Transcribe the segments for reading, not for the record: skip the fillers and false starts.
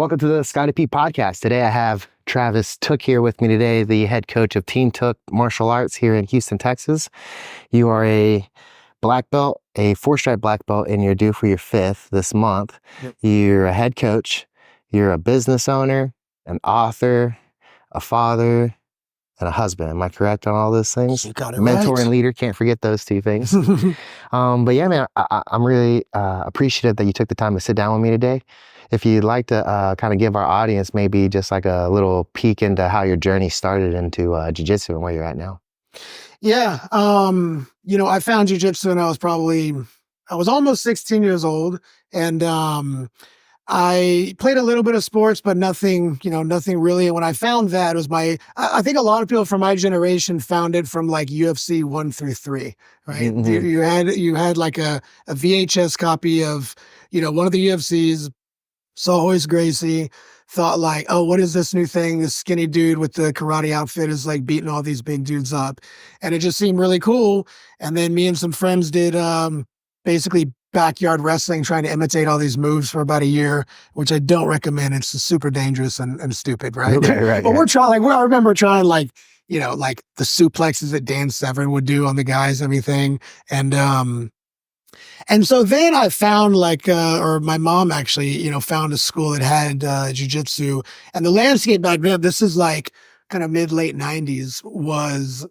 Welcome to the Scotty P podcast. Today I have Travis Tooke here with me today, the head coach of Team Tooke Martial Arts here in Houston, Texas. You are a black belt, a 4-stripe black belt, and you're due for your 5th this month. Yep. You're a head coach, you're a business owner, an author, a father, and a husband. Am I correct on all those things? You got it Mentor right. and leader, can't forget those two things. But yeah, man, I'm really appreciative that you took the time to sit down with me today. If you'd like to kind of give our audience maybe just like a little peek into how your journey started into jiu-jitsu and where you're at now. Yeah. I found Jiu Jitsu when I was almost 16 years old. And I played a little bit of sports, but nothing really. And when I found that, it was I think a lot of people from my generation found it from like UFC 1 through 3, right? Mm-hmm. You had like a VHS copy of, one of the UFCs, saw Royce Gracie, thought like, oh, what is this new thing? This skinny dude with the karate outfit is like beating all these big dudes up. And it just seemed really cool. And then me and some friends did basically backyard wrestling, trying to imitate all these moves for about a year, which I don't recommend. It's super dangerous and stupid, right? Right. But we're trying, I remember trying like the suplexes that Dan Severn would do on the guys and everything. And so then I found or my mom actually, found a school that had jiu-jitsu, and the landscape back then, this is like kind of mid-late 90s, was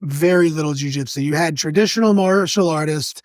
very little jiu-jitsu. You had traditional martial artists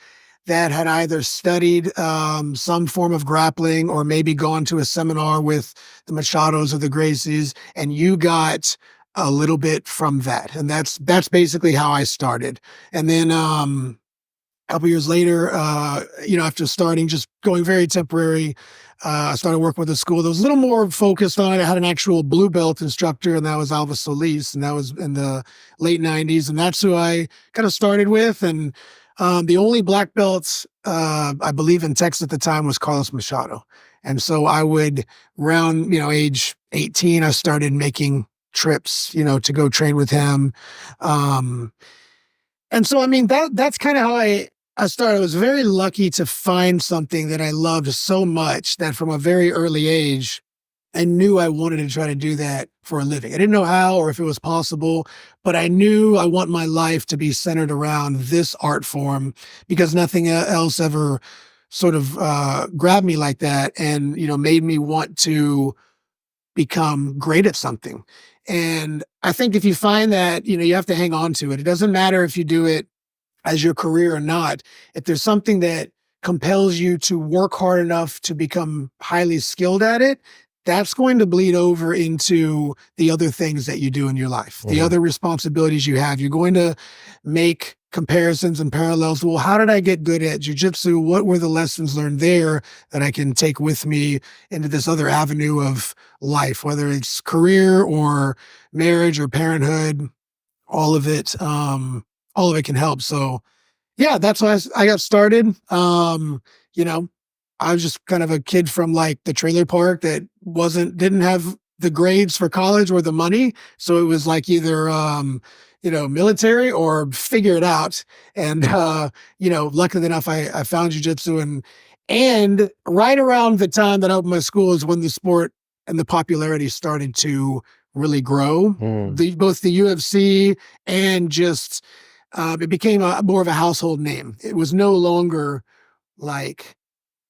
that had either studied some form of grappling or maybe gone to a seminar with the Machados or the Gracies, and you got a little bit from that. And that's basically how I started. And then a couple years later, after starting, just going very temporary, I started working with a school that was a little more focused on it. I had an actual blue belt instructor, and that was Alva Solis, and that was in the late 90s. And that's who I kind of started with. And the only black belts, I believe, in Texas at the time was Carlos Machado. And so I would, around, age 18, I started making trips, to go train with him. And so, that's kind of how I started. I was very lucky to find something that I loved so much that from a very early age, I knew I wanted to try to do that for a living. I didn't know how or if it was possible, but I knew I want my life to be centered around this art form, because nothing else ever sort of grabbed me like that and, made me want to become great at something. And I think if you find that, you have to hang on to it. It doesn't matter if you do it as your career or not. If there's something that compels you to work hard enough to become highly skilled at it, that's going to bleed over into the other things that you do in your life, the other responsibilities you have. You're going to make comparisons and parallels. Well, how did I get good at jiu-jitsu? What were the lessons learned there that I can take with me into this other avenue of life, whether it's career or marriage or parenthood? All of it can help. So yeah, that's why I got started. I was just kind of a kid from like the trailer park that didn't have the grades for college or the money. So it was like either, military or figure it out. And, luckily enough, I found jiu-jitsu, and right around the time that I opened my school is when the sport and the popularity started to really grow. Both the UFC and just, it became more of a household name. It was no longer like,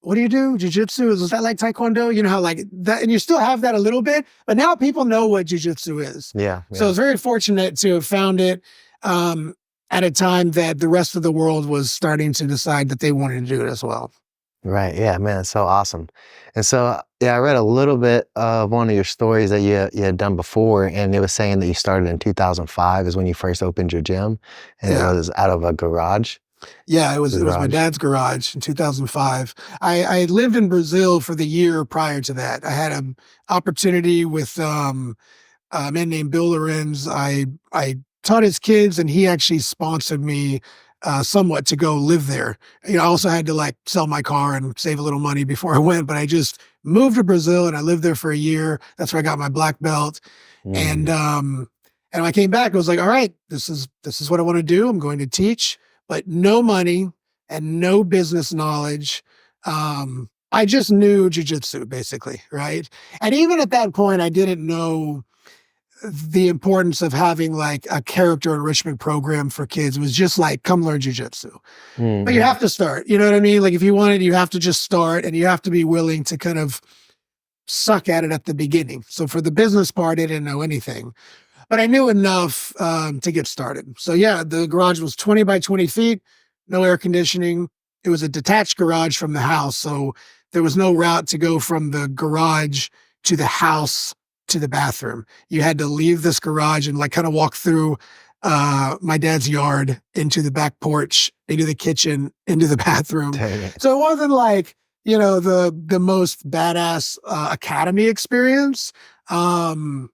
what do you do? Jiu-jitsu? Is that like Taekwondo? You know how like that, and you still have that a little bit, but now people know what jiu-jitsu is. Yeah. So I was very fortunate to have found it at a time that the rest of the world was starting to decide that they wanted to do it as well. Right. Yeah, man. It's so awesome. And so, I read a little bit of one of your stories that you had done before, and it was saying that you started in 2005 is when you first opened your gym, and it was out of a garage. Yeah, it was my dad's garage in 2005. I lived in Brazil for the year prior to that. I had an opportunity with a man named Bill Lorenz. I taught his kids, and he actually sponsored me somewhat to go live there. I also had to like sell my car and save a little money before I went, but I just moved to Brazil and I lived there for a year. That's where I got my black belt. And when I came back, I was like, all right, this is what I want to do. I'm going to teach, but no money and no business knowledge. I just knew jujitsu basically, right? And even at that point, I didn't know the importance of having like a character enrichment program for kids. It was just like, come learn jujitsu. But you Mm, have to start. You know what I mean? Like if you want it, you have to just start, and you have to be willing to kind of suck at it at the beginning. So for the business part, I didn't know anything, but I knew enough to get started. So yeah, the garage was 20 by 20 feet, no air conditioning. It was a detached garage from the house. So there was no route to go from the garage to the house to the bathroom. You had to leave this garage and like kind of walk through my dad's yard into the back porch, into the kitchen, into the bathroom. dang it. So it wasn't like, you know, the most badass academy experience. Um,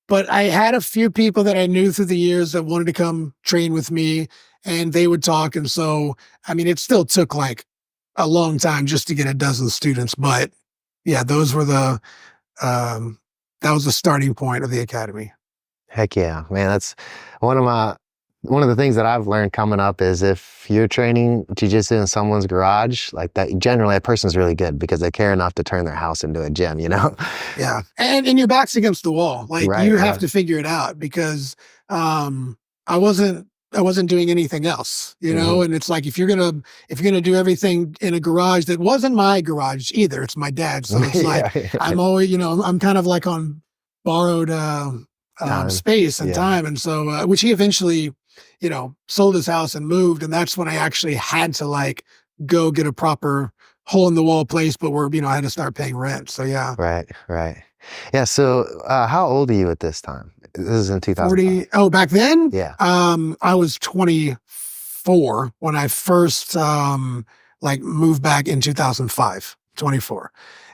but I had a few people that I knew through the years that wanted to come train with me, and they would talk. And so, I mean, it still took like a long time just to get a dozen students. But yeah, those were that was the starting point of the academy. Heck yeah, man. That's one of my one of the things that I've learned coming up is if you're training jujitsu in someone's garage, like that, generally that person's really good because they care enough to turn their house into a gym, you know? Yeah. And your back's against the wall. Like Right, you have right. to figure it out because I wasn't doing anything else, you know? Hmm. And it's like if you're gonna do everything in a garage that wasn't my garage either, it's my dad's. So it's like Yeah, yeah. I'm always, you know, I'm kind of like on borrowed Time. space and Yeah. time. And so which he eventually, you know, sold his house and moved. And that's when I actually had to like go get a proper hole in the wall place, but where, you know, I had to start paying rent. So yeah. Right, right. Yeah. So, how old are you at this time? This is in 2005. 40. Oh, back then, Yeah. I was 24 when I first like moved back in 2005, 24.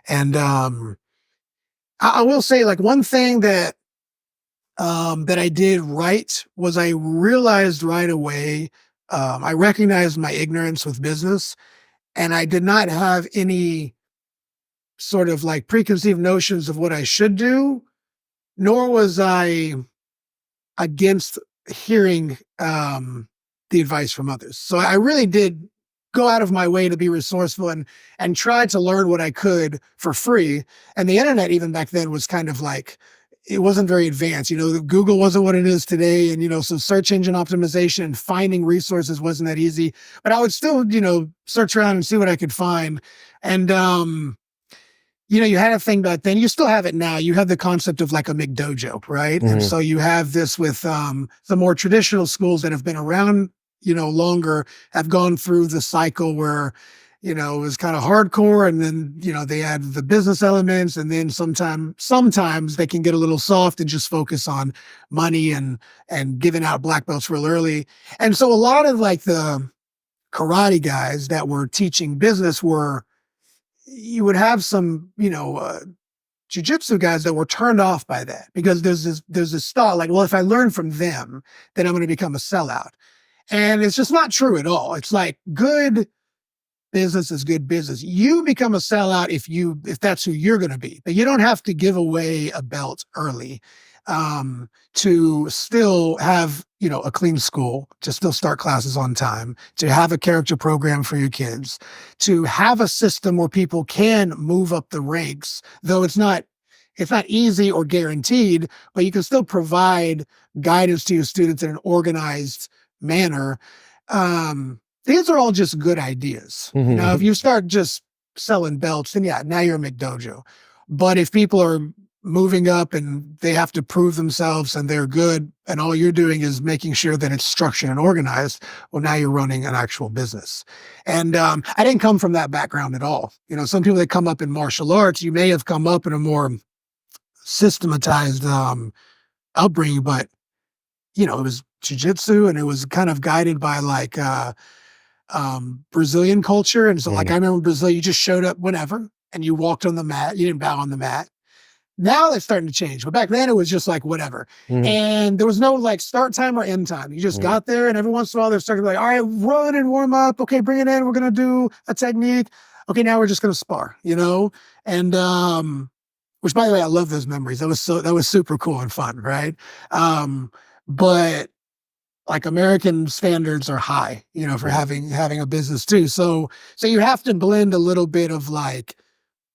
And I will say like one thing that I did right was I realized right away, I recognized my ignorance with business, and I did not have any sort of like preconceived notions of what I should do, nor was I against hearing the advice from others. So I really did go out of my way to be resourceful and try to learn what I could for free. And the internet, even back then, was kind of like it wasn't very advanced. You know, Google wasn't what it is today, and you know, so search engine optimization and finding resources wasn't that easy. But I would still, you know, search around and see what I could find. And you know, you had a thing back then, you still have it now. You have the concept of like a McDojo, right? And Hmm. so you have this with the more traditional schools that have been around, you know, longer, have gone through the cycle where, you know, it was kind of hardcore, and then, you know, they add the business elements, and then sometimes they can get a little soft and just focus on money and giving out black belts real early. And so a lot of like the karate guys that were teaching business were, you would have some, you know, jujitsu guys that were turned off by that because there's this thought like, well, if I learn from them, then I'm going to become a sellout. And it's just not true at all. It's like good business is good business. You become a sellout if that's who you're going to be, but you don't have to give away a belt early to still have, you know, a clean school, to still start classes on time, to have a character program for your kids, to have a system where people can move up the ranks, though it's not easy or guaranteed, but you can still provide guidance to your students in an organized manner. These are all just good ideas. Now, if Hmm. you start just selling belts, then yeah, now you're a McDojo. But if people are moving up and they have to prove themselves and they're good, and all you're doing is making sure that it's structured and organized, well, now you're running an actual business. And I didn't come from that background at all. You know, some people that come up in martial arts, you may have come up in a more systematized upbringing, but you know, it was jujitsu and it was kind of guided by like Brazilian culture. And so, like, I remember Brazil, you just showed up whenever and you walked on the mat. You didn't bow on the mat. Now that's starting to change. But back then it was just like whatever. Hmm. And there was no like start time or end time. You just got there, and every once in a while they're starting to be like, all right, run and warm up. Okay, bring it in. We're going to do a technique. Okay, now we're just going to spar, you know? And, which by the way, I love those memories. That was super cool and fun, right? But like American standards are high, for having a business too. So you have to blend a little bit of like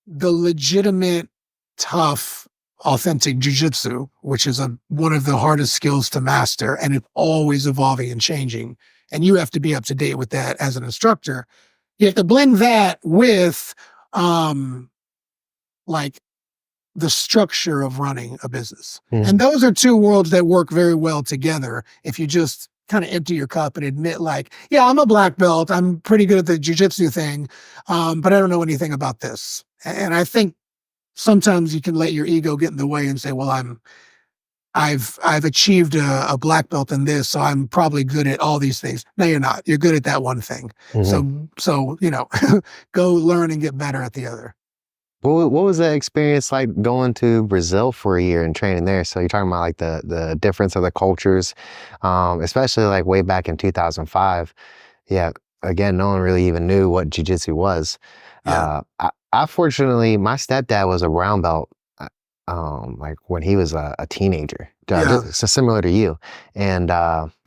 the legitimate, tough, authentic jujitsu, which is one of the hardest skills to master, and it's always evolving and changing. And you have to be up to date with that as an instructor. You have to blend that with like the structure of running a business. And those are two worlds that work very well together. If you just kind of empty your cup and admit like, yeah, I'm a black belt. I'm pretty good at the jujitsu thing. But I don't know anything about this. And I think sometimes you can let your ego get in the way and say, well, I've achieved a black belt in this, so I'm probably good at all these things. No, you're not. You're good at that one thing. So go learn and get better at the other. What was that experience like going to Brazil for a year and training there? So you're talking about like the difference of the cultures, especially like way back in 2005. Yeah, again, no one really even knew what jiu-jitsu was. Yeah. I fortunately, my stepdad was a brown belt, like when he was a teenager, so similar to you, and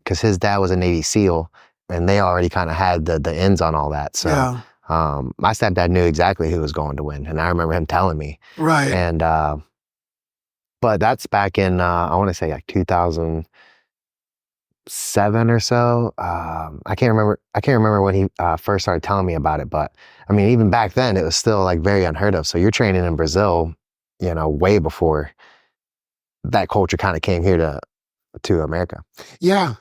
because his dad was a Navy SEAL, and they already kind of had the ends on all that. So my stepdad knew exactly who was going to win, and I remember him telling me. Right. And but that's back in I want to say like 2007 or so. I can't remember when he first started telling me about it, but I mean, even back then, it was still like very unheard of. So you're training in Brazil, way before that culture kind of came here to America. Yeah.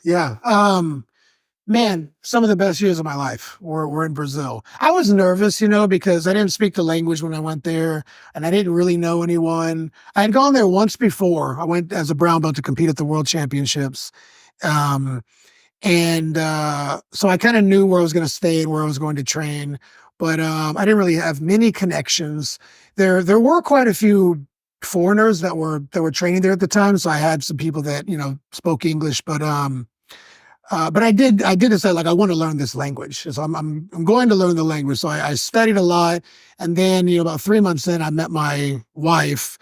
Man, some of the best years of my life were in Brazil. I was nervous, because I didn't speak the language when I went there, and I didn't really know anyone. I had gone there once before. I went as a brown belt to compete at the World Championships. So I kind of knew where I was going to stay and where I was going to train, but I didn't really have many connections. There were quite a few foreigners that were training there at the time, so I had some people that spoke English, but I did decide like I want to learn this language, so I'm going to learn the language. So I studied a lot, and then about 3 months in, I met my wife.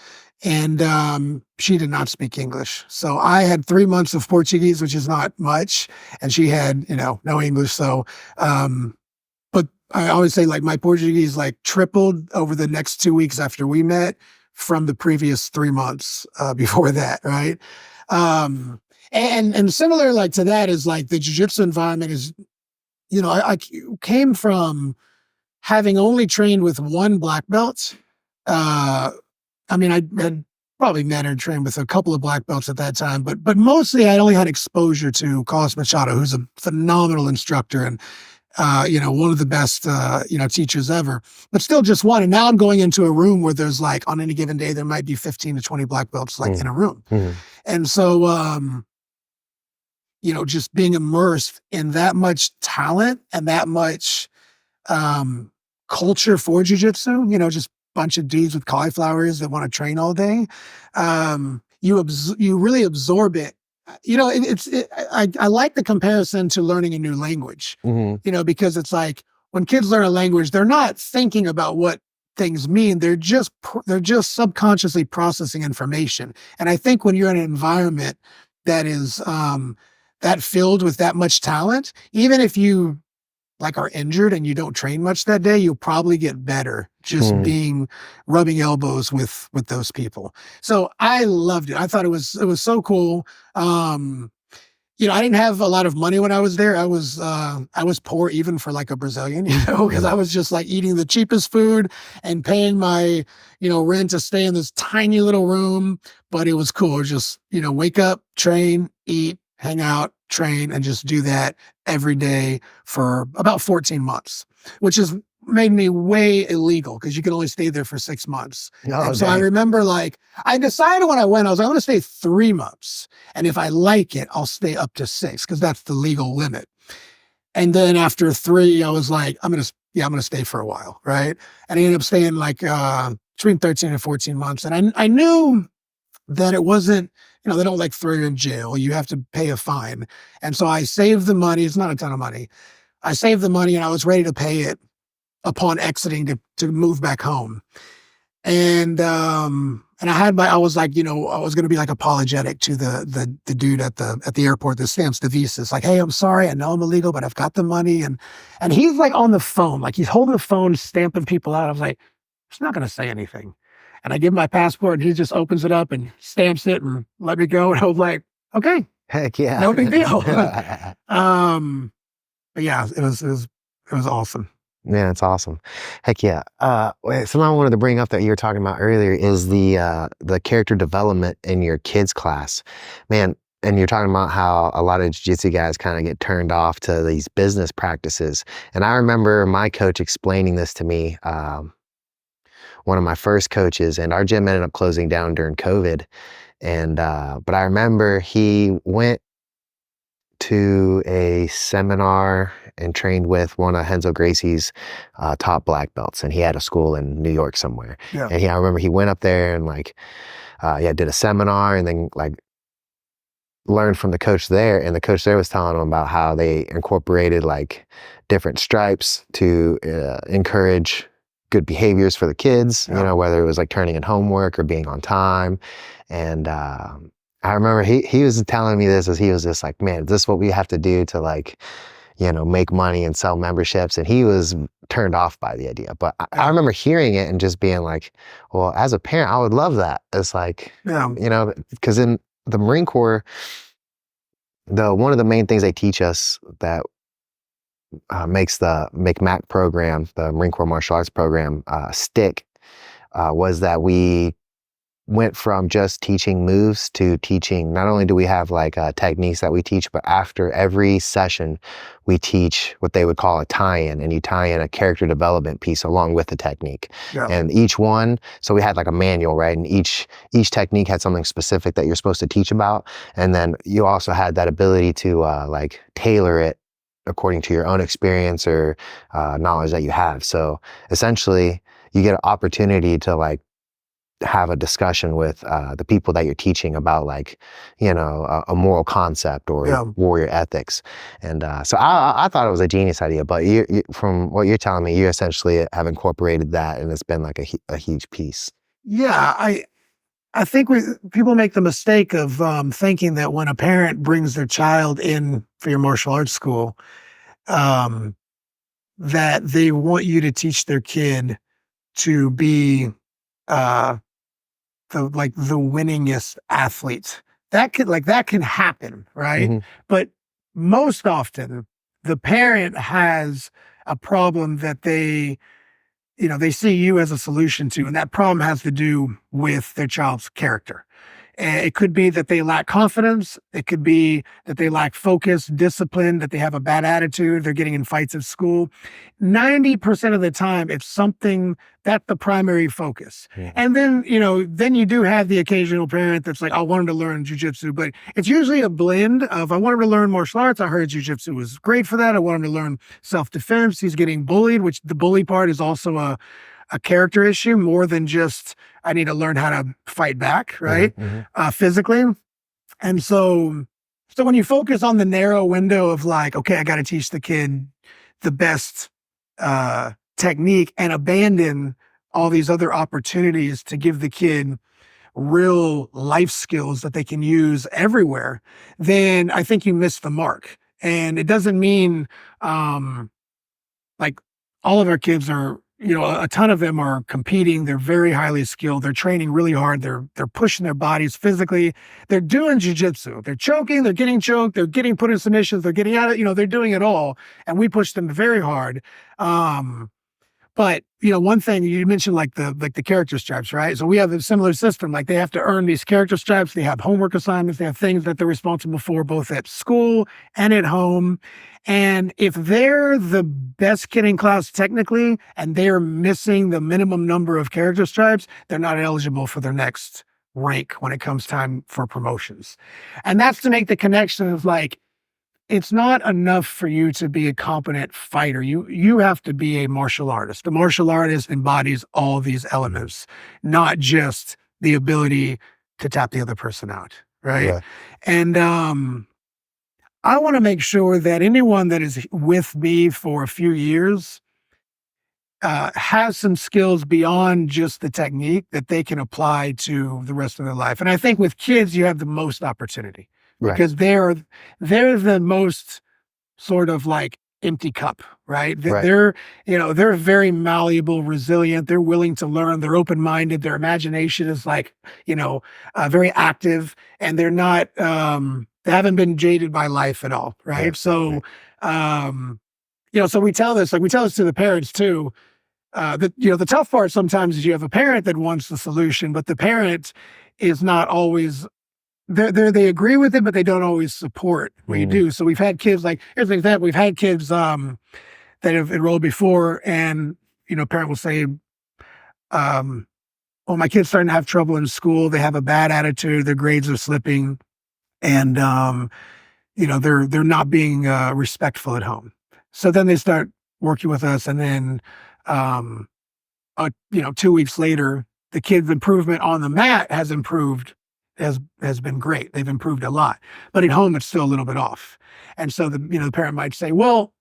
And she did not speak English. So I had 3 months of Portuguese, which is not much. And she had, no English. So, but I always say like my Portuguese like tripled over the next 2 weeks after we met from the previous 3 months before that, right? And similar like to that is like the jiu-jitsu environment is, I came from having only trained with one black belt. I mean, I had probably met and trained with a couple of black belts at that time, but mostly I only had exposure to Carlos Machado, who's a phenomenal instructor and, one of the best, teachers ever, but still just one. And now I'm going into a room where there's like, on any given day, there might be 15 to 20 black belts like in a room. And so, just being immersed in that much talent and that much culture for jiu-jitsu, just bunch of dudes with cauliflowers that want to train all day. You really absorb it. I like the comparison to learning a new language, because it's like when kids learn a language, they're not thinking about what things mean. They're just subconsciously processing information. And I think when you're in an environment that is that filled with that much talent, even if you like are injured and you don't train much that day, you'll probably get better just rubbing elbows with those people. So I loved it. I thought it was so cool. I didn't have a lot of money when I was there. I was poor even for like a Brazilian, because I was just like eating the cheapest food and paying my, rent to stay in this tiny little room. But it was cool. Just, wake up, train, eat, hang out, train, and just do that every day for about 14 months, which has made me way illegal because you can only stay there for 6 months. So I remember I decided when I went, I was like, I'm going to stay 3 months. And if I like it, I'll stay up to 6 because that's the legal limit. And then after 3, I was like, I'm going to stay for a while. Right. And I ended up staying between 13 and 14 months. And I knew that it wasn't, they don't throw you in jail. You have to pay a fine. And so I saved the money. It's not a ton of money. I saved the money and I was ready to pay it upon exiting to move back home. And And I was like, I was going to be like apologetic to the dude at the airport that stamps the visas. Like, hey, I'm sorry. I know I'm illegal, but I've got the money. And he's like on the phone, like he's holding the phone, stamping people out. I was like, he's not going to say anything. And I give him my passport and he just opens it up and stamps it and let me go. And I was like, okay, Heck yeah. no big deal. But yeah, it was awesome. Man, it's awesome. Heck yeah. Something I wanted to bring up that you were talking about earlier is the character development in your kids class. Man, and you're talking about how a lot of jiu-jitsu guys kind of get turned off to these business practices. And I remember my coach explaining this to me, one of my first coaches, and our gym ended up closing down during COVID. And but I remember he went to a seminar and trained with one of Renzo Gracie's top black belts, and he had a school in New York somewhere. Yeah. And I remember he went up there and did a seminar, and then like learned from the coach there. And the coach there was telling him about how they incorporated like different stripes to encourage good behaviors for the kids. Yeah. Whether it was like turning in homework or being on time. And I remember he was telling me this as he was just like, man, is this what we have to do to like, make money and sell memberships? And he was turned off by the idea. But I remember hearing it and just being like, well, as a parent, I would love that. It's like, because in the Marine Corps, one of the main things they teach us that makes the MAC program, the Marine Corps Martial Arts program, stick, was that we went from just teaching moves to teaching, not only do we have like techniques that we teach, but after every session, we teach what they would call a tie-in, and you tie in a character development piece along with the technique. Yeah. And each one, so we had like a manual, right? And each technique had something specific that you're supposed to teach about. And then you also had that ability to like tailor it according to your own experience or knowledge that you have. So essentially, you get an opportunity to like have a discussion with the people that you're teaching about like, a moral concept or warrior ethics. And so I thought it was a genius idea, but you, from what you're telling me, you essentially have incorporated that and it's been like a huge piece. Yeah, I think people make the mistake of thinking that when a parent brings their child in for your martial arts school, that they want you to teach their kid to be the winningest athlete. That can happen, right? Mm-hmm. But most often, the parent has a problem that they see you as a solution to, and that problem has to do with their child's character. And it could be that they lack confidence. It could be that they lack focus, discipline, that they have a bad attitude. They're getting in fights at school. 90% of the time, it's something that's the primary focus. Yeah. And then, then you do have the occasional parent that's like, I want him to learn jujitsu, but it's usually a blend of, I want him to learn martial arts. I heard jujitsu was great for that. I want him to learn self-defense. He's getting bullied, which the bully part is also a character issue more than just I need to learn how to fight back, right? Physically. And so when you focus on the narrow window of like, okay, I got to teach the kid the best technique and abandon all these other opportunities to give the kid real life skills that they can use everywhere, then I think you miss the mark. And it doesn't mean like all of our kids are, a ton of them are competing. They're very highly skilled. They're training really hard. They're pushing their bodies physically. They're doing jujitsu. They're choking. They're getting choked. They're getting put in submissions. They're getting out of, they're doing it all. And we push them very hard. But one thing you mentioned, like the character stripes, right? So we have a similar system. Like they have to earn these character stripes. They have homework assignments. They have things that they're responsible for, both at school and at home. And if they're the best kid in class technically, and they're missing the minimum number of character stripes, they're not eligible for their next rank when it comes time for promotions. And that's to make the connection of like, it's not enough for you to be a competent fighter. You have to be a martial artist. The martial artist embodies all these elements, not just the ability to tap the other person out, right? Yeah. And I want to make sure that anyone that is with me for a few years, has some skills beyond just the technique that they can apply to the rest of their life. And I think with kids, you have the most opportunity Right. because they're the most sort of like empty cup, right? Right. They're very malleable, resilient. They're willing to learn. They're open-minded. Their imagination is like, very active, and they're not, they haven't been jaded by life at all. Right. Yeah. So, so we tell this to the parents too. The tough part sometimes is you have a parent that wants the solution, but the parent is not always they agree with it, but they don't always support what you do. So we've had kids here's an example. We've had kids that have enrolled before, and parent will say, well, my kid's starting to have trouble in school. They have a bad attitude. Their grades are slipping, and they're not being respectful at home. So then they start working with us, and then 2 weeks later, the kid's improvement on the mat has been great. They've improved a lot, but at home it's still a little bit off. And so the parent might say, well,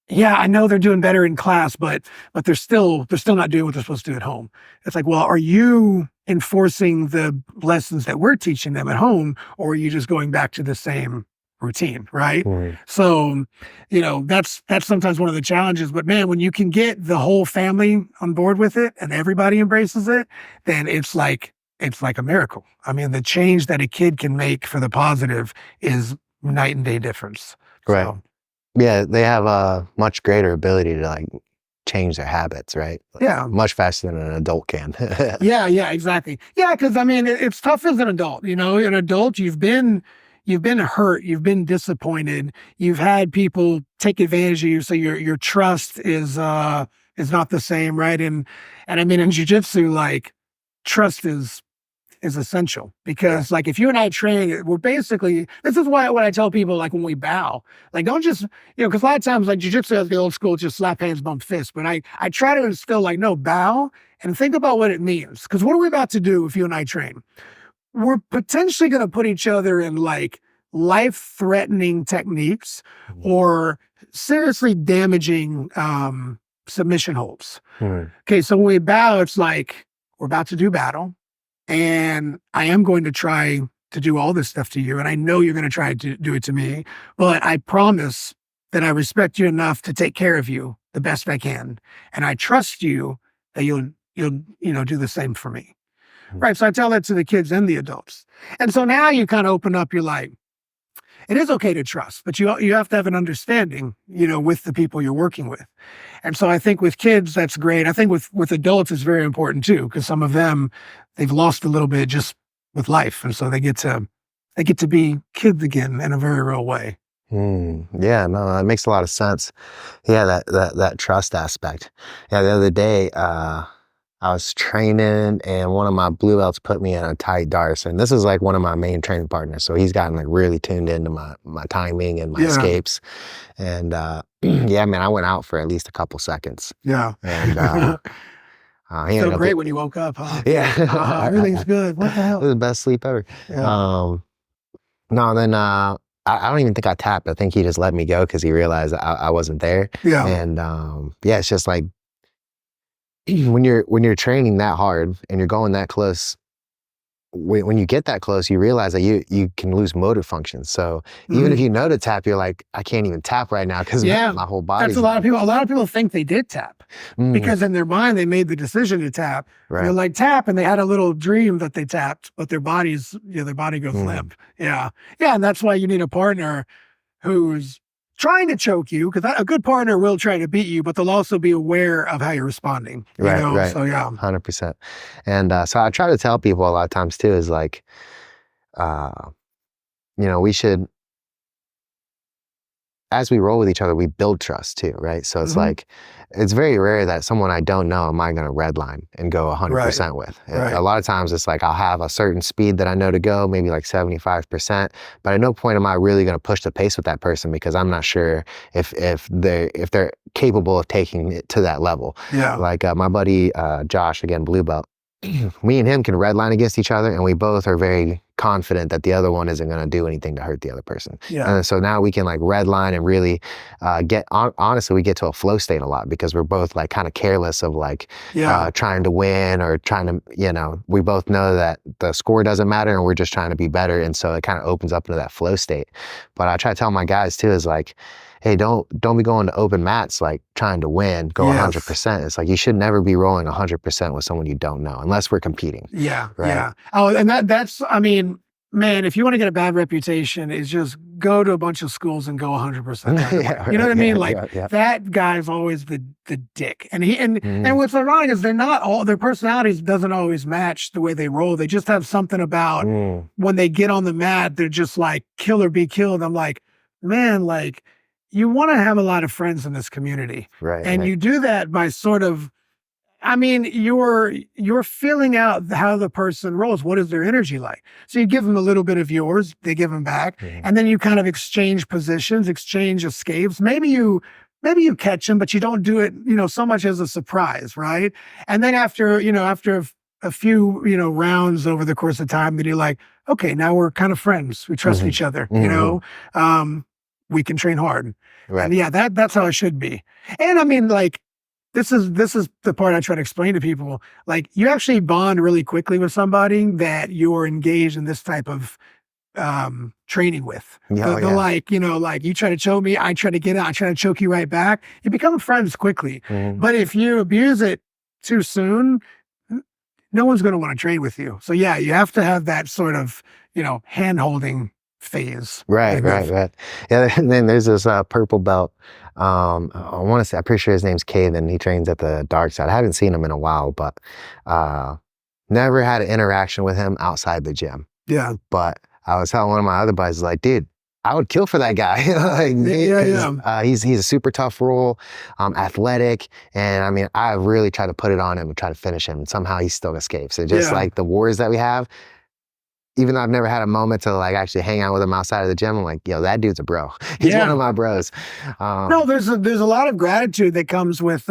yeah, I know they're doing better in class, but they're still not doing what they're supposed to do at home. It's like, well, are you enforcing the lessons that we're teaching them at home, or are you just going back to the same routine, right? So, that's sometimes one of the challenges. But man, when you can get the whole family on board with it and everybody embraces it, then it's like a miracle. I mean, the change that a kid can make for the positive is night and day difference. Right. So, yeah, they have a much greater ability to change their habits, right? Yeah. Much faster than an adult can. Yeah, exactly. Yeah, because I mean, it's tough as an adult. An adult, you've been hurt, you've been disappointed, you've had people take advantage of you, so your trust is not the same, right? And I mean, in jiu-jitsu, trust is essential, because if you and I train, we're basically, this is what I tell people, when we bow, don't just, because a lot of times jiu-jitsu has the old school, just slap hands, bump fists, but I try to instill no, bow and think about what it means. Because what are we about to do if you and I train? We're potentially going to put each other in life-threatening techniques or seriously damaging submission holds. Okay, so when we bow, it's we're about to do battle, and I am going to try to do all this stuff to you, and I know you're going to try to do it to me, but I promise that I respect you enough to take care of you the best I can, and I trust you that you'll do the same for me. Right. So I tell that to the kids and the adults. And so now you kind of open up, you're like, it is okay to trust, but you have to have an understanding, with the people you're working with. And so I think with kids, that's great. I think with adults, it's very important too, because some of them, they've lost a little bit just with life. And so they get to be kids again in a very real way. Yeah, no, that makes a lot of sense. Yeah, that trust aspect. Yeah, the other day, I was training, and one of my blue belts put me in a tight darce, and this is one of my main training partners, so he's gotten really tuned into my timing and my escapes, and yeah, man, I went out for at least a couple seconds. Yeah. And so great when you woke up, huh? Yeah. Everything's good. What the hell? It was the best sleep ever. Yeah. No, then I don't even think I tapped. I think he just let me go because he realized I wasn't there. Yeah. And yeah, it's just when you're training that hard and you're going that close, when you get that close, you realize that you can lose motor function. So even if you know to tap, you're like, I can't even tap right now because my whole body. That's a lot of people think they did tap because in their mind they made the decision to tap. Right. They're tap, and they had a little dream that they tapped, but their body goes limp. Yeah, and that's why you need a partner who's trying to choke you, because a good partner will try to beat you, but they'll also be aware of how you're responding. Right. So yeah, 100%. And so I try to tell people a lot of times too is we should, as we roll with each other, we build trust too, right? So it's it's very rare that someone I don't know am I going to redline and go 100% with. Right. A lot of times it's I'll have a certain speed that I know to go, maybe 75%, but at no point am I really going to push the pace with that person because I'm not sure if they're capable of taking it to that level. Yeah. My buddy Josh, again, blue belt, me and him can redline against each other, and we both are very confident that the other one isn't going to do anything to hurt the other person. Yeah. And so now we can like red line and really honestly, we get to a flow state a lot because we're both like kind of careless of like trying to win or trying to, you know, we both know that the score doesn't matter and we're just trying to be better. And so it kind of opens up into that flow state. But I try to tell my guys too is like, hey, don't be going to open mats like trying to win, go 100%. It's like you should never be rolling 100% with someone you don't know unless we're competing. Yeah, right? yeah. Oh, and that's, I mean, man, if you want to get a bad reputation, is just go to a bunch of schools and go 100%. Yeah, you know what I mean? Like yeah. that guy's always the dick. And and what's ironic is they're not all, their personalities doesn't always match the way they roll. They just have something about when they get on the mat, they're just like kill or be killed. I'm like, man, like you want to have a lot of friends in this community. Right. And you do that by sort of, I mean, you're filling out how the person rolls. What is their energy like? So you give them a little bit of yours, they give them back, and then you kind of exchange positions, exchange escapes. Maybe you catch them, but you don't do it, you know, so much as a surprise, right? And then after a few, you know, rounds over the course of time, then you're like, okay, now we're kind of friends. We trust each other, you know. We can train hard. Right. And yeah, that's how it should be. And I mean, like, this is the part I try to explain to people. Like, you actually bond really quickly with somebody that you're engaged in this type of training with. Like, you know, like you try to choke me, I try to get out, I try to choke you right back. You become friends quickly. But if you abuse it too soon, no one's going to want to train with you. So yeah, you have to have that sort of, you know, hand-holding phase. Right. Yeah, and then there's this purple belt. I want to say, I'm pretty sure his name's Caven. He trains at the dark side. I haven't seen him in a while, but never had an interaction with him outside the gym. Yeah. But I was telling one of my other buddies, like, dude, I would kill for that guy. He's a super tough roll, athletic, and I mean, I really try to put it on him and try to finish him, and somehow he still escapes. So just like the wars that we have, even though I've never had a moment to like actually hang out with him outside of the gym, I'm like, yo, that dude's a bro. He's one of my bros. No, there's a lot of gratitude that comes with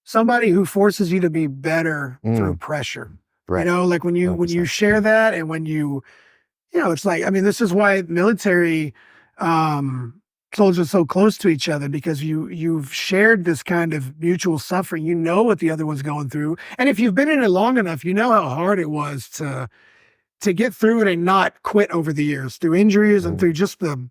somebody who forces you to be better through pressure. Right. You know, like when you share that, and when you know, it's like, I mean, this is why military soldiers are so close to each other, because you've shared this kind of mutual suffering. You know what the other one's going through, and if you've been in it long enough, you know how hard it was to get through it and not quit over the years, through injuries and through just the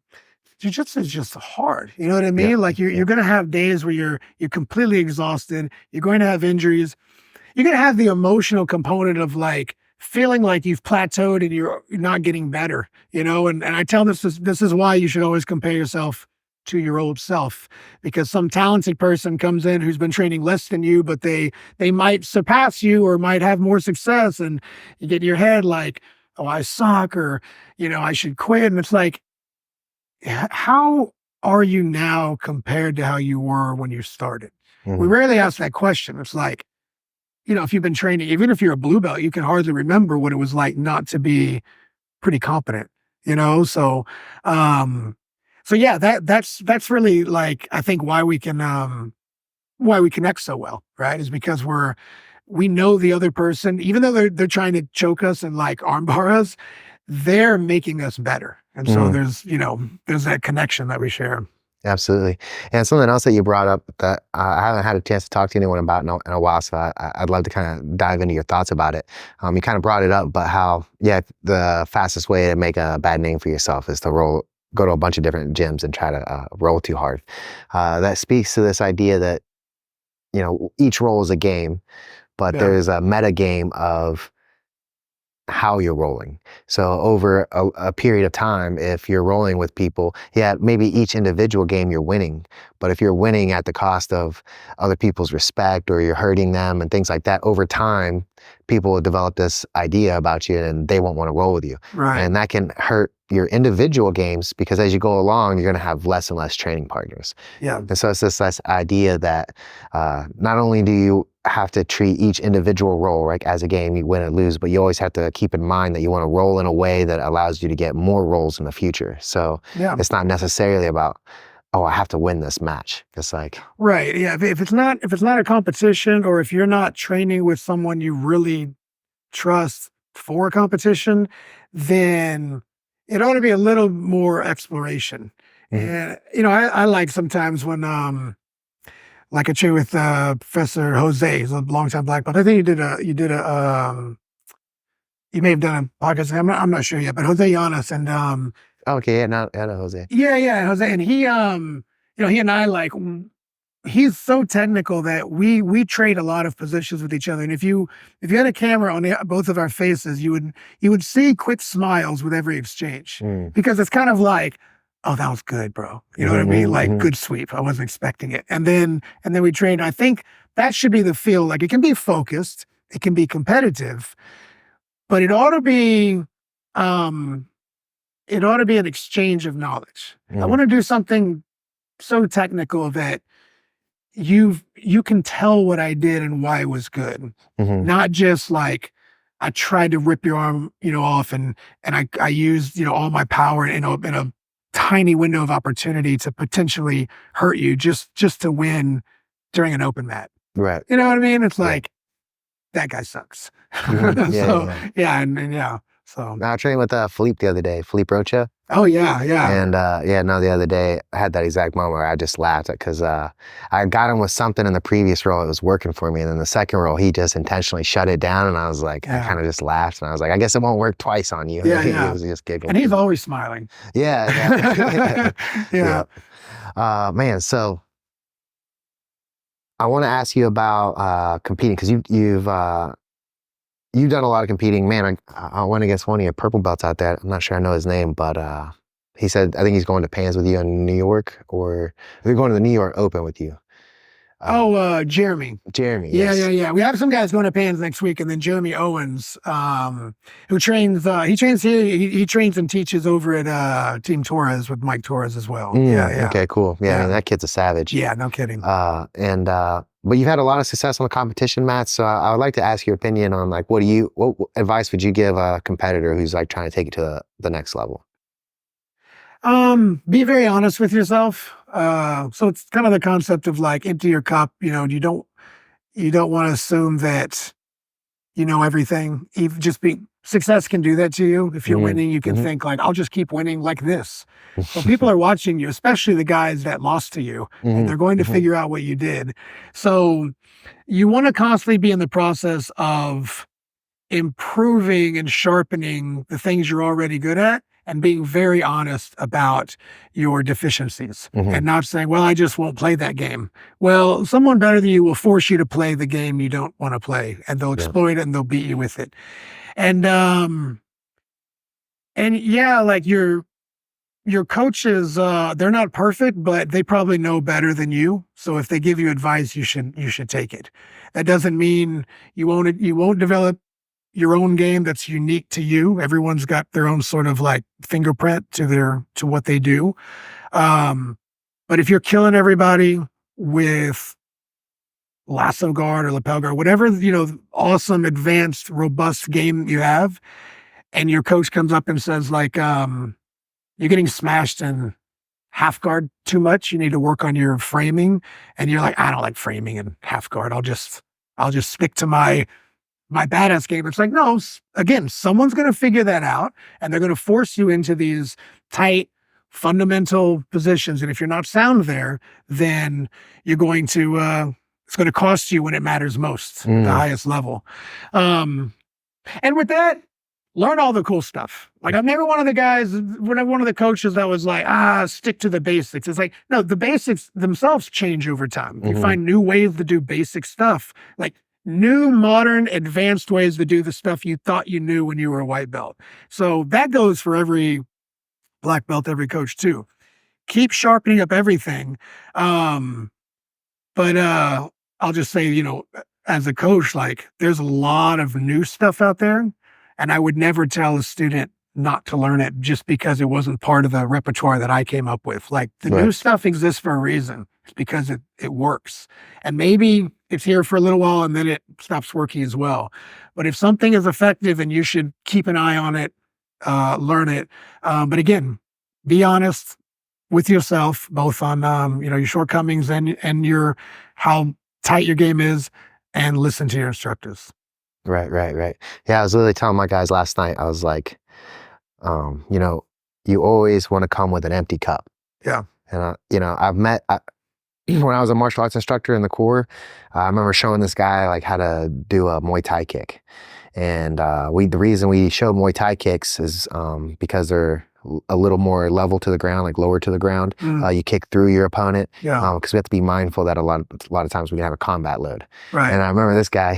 jiu-jitsu is just hard. You know what I mean? Yeah. Like you're going to have days where you're completely exhausted. You're going to have injuries. You're going to have the emotional component of like feeling like you've plateaued and you're not getting better, you know? And I tell this is why you should always compare yourself to your old self, because some talented person comes in who's been training less than you, but they might surpass you or might have more success, and you get in your head like, oh, I suck, or, you know, I should quit. And it's like, how are you now compared to how you were when you started? We rarely ask that question. It's like, you know, if you've been training, even if you're a blue belt, you can hardly remember what it was like not to be pretty competent, you know? So yeah, that's really like, I think why we connect so well, right? Is because we know the other person, even though they're trying to choke us and like armbar us, they're making us better. And so there's that connection that we share. Absolutely. And something else that you brought up that I haven't had a chance to talk to anyone about in a while, so I'd love to kind of dive into your thoughts about it. You kind of brought it up, but how, the fastest way to make a bad name for yourself is to go to a bunch of different gyms and try to roll too hard. That speaks to this idea that, you know, each roll is a game, but there's a meta game of how you're rolling. So over a period of time, if you're rolling with people, maybe each individual game you're winning, but if you're winning at the cost of other people's respect, or you're hurting them and things like that, over time, people will develop this idea about you and they won't want to roll with you. Right. And that can hurt your individual games, because as you go along, you're going to have less and less training partners. Yeah. And so it's this idea that not only do you have to treat each individual roll like as a game, you win or lose, but you always have to keep in mind that you want to roll in a way that allows you to get more rolls in the future. So it's not necessarily about, oh, I have to win this match. It's like, right. Yeah. If it's not a competition, or if you're not training with someone you really trust, for a competition, then it ought to be a little more exploration. Mhm. And, I like sometimes when, like I train with, Professor Jose, he's a longtime black belt. I think you may have done a podcast. I'm not sure yet, but Jose Llanes and, Okay, yeah, no, Jose. yeah, Jose, and he and I he's so technical that we trade a lot of positions with each other. And if you had a camera on both of our faces, you would see quick smiles with every exchange Mm. because it's kind of like, oh, that was good, bro. You know what I mean? Like good sweep. I wasn't expecting it. And then we trained. I think that should be the feel. Like it can be focused, it can be competitive, but um, it ought to be an exchange of knowledge. I want to do something so technical that you can tell what I did and why it was good. Not just like I tried to rip your arm, off and I used, all my power in a tiny window of opportunity to potentially hurt you just to win during an open mat. Right. You know what I mean? It's Yeah. like that guy sucks. Yeah, So yeah. yeah, and yeah. So I trained with Philippe the other day, Philippe Rocha. oh yeah. And the other day I had that exact moment where I just laughed because I got him with something in the previous roll. It was working for me. And then the second roll, he just intentionally shut it down. And I was like, I kind of just laughed. And I was like, I guess it won't work twice on you. Yeah, He yeah. was just giggling. And he's always smiling. Yeah. Yeah. Man, so I want to ask you about competing because you've done a lot of competing. Man, I went against one of your purple belts out there. I'm not sure I know his name, but he said, I think he's going to Pans with you in New York, or they're going to the New York Open with you. Jeremy. Jeremy. Yeah, Yes. yeah. We have some guys going to Pans next week, and then Jeremy Owens, who trains. He trains here. He trains and teaches over at Team Torres with Mike Torres as well. Yeah. Okay, cool. Yeah, I Yeah. mean, that kid's a savage. Yeah, no kidding. But you've had a lot of success on the competition mats, so I would like to ask your opinion on like what advice would you give a competitor who's like trying to take it to the next level? Be very honest with yourself. So it's kind of the concept of like empty your cup. You don't want to assume that you know everything. Even success can do that to you. If you're winning, you can think like, I'll just keep winning like this. Well, people are watching you, especially the guys that lost to you, and they're going to figure out what you did. So you want to constantly be in the process of improving and sharpening the things you're already good at and being very honest about your deficiencies and not saying, well, I just won't play that game. Well, someone better than you will force you to play the game you don't want to play, and they'll exploit it and they'll beat you with it. And yeah, like your coaches, they're not perfect, but they probably know better than you. So if they give you advice, you should take it. That doesn't mean you won't develop your own game that's unique to you. Everyone's got their own sort of like fingerprint to what they do. But if you're killing everybody with lasso guard or lapel guard, whatever, awesome, advanced, robust game you have, and your coach comes up and says like, you're getting smashed in half guard too much, you need to work on your framing. And you're like, I don't like framing and half guard. I'll just stick to my badass game. It's like, no, again, someone's going to figure that out, and they're going to force you into these tight, fundamental positions. And if you're not sound there, then you're going to, it's going to cost you when it matters most at the highest level. And with that, learn all the cool stuff. Like I'm never one of the guys, one of the coaches that was like, stick to the basics. It's like, no, the basics themselves change over time. You find new ways to do basic stuff, like new, modern, advanced ways to do the stuff you thought you knew when you were a white belt. So that goes for every black belt, every coach too. Keep sharpening up everything. But I'll just say, as a coach, like there's a lot of new stuff out there, and I would never tell a student not to learn it just because it wasn't part of the repertoire that I came up with. Like the new stuff exists for a reason. It's because it works. And maybe it's here for a little while and then it stops working as well. But if something is effective, and you should keep an eye on it, learn it. But again, be honest with yourself, both on, your shortcomings and how tight your game is, and listen to your instructors. Right. Yeah, I was literally telling my guys last night, I was like, you know, you always want to come with an empty cup. Yeah. And, when I was a martial arts instructor in the Corps, I remember showing this guy like how to do a Muay Thai kick. And the reason we show Muay Thai kicks is because they're a little more level to the ground, like lower to the ground. You kick through your opponent. Yeah. Because we have to be mindful that a lot of times we can have a combat load. Right. And I remember this guy,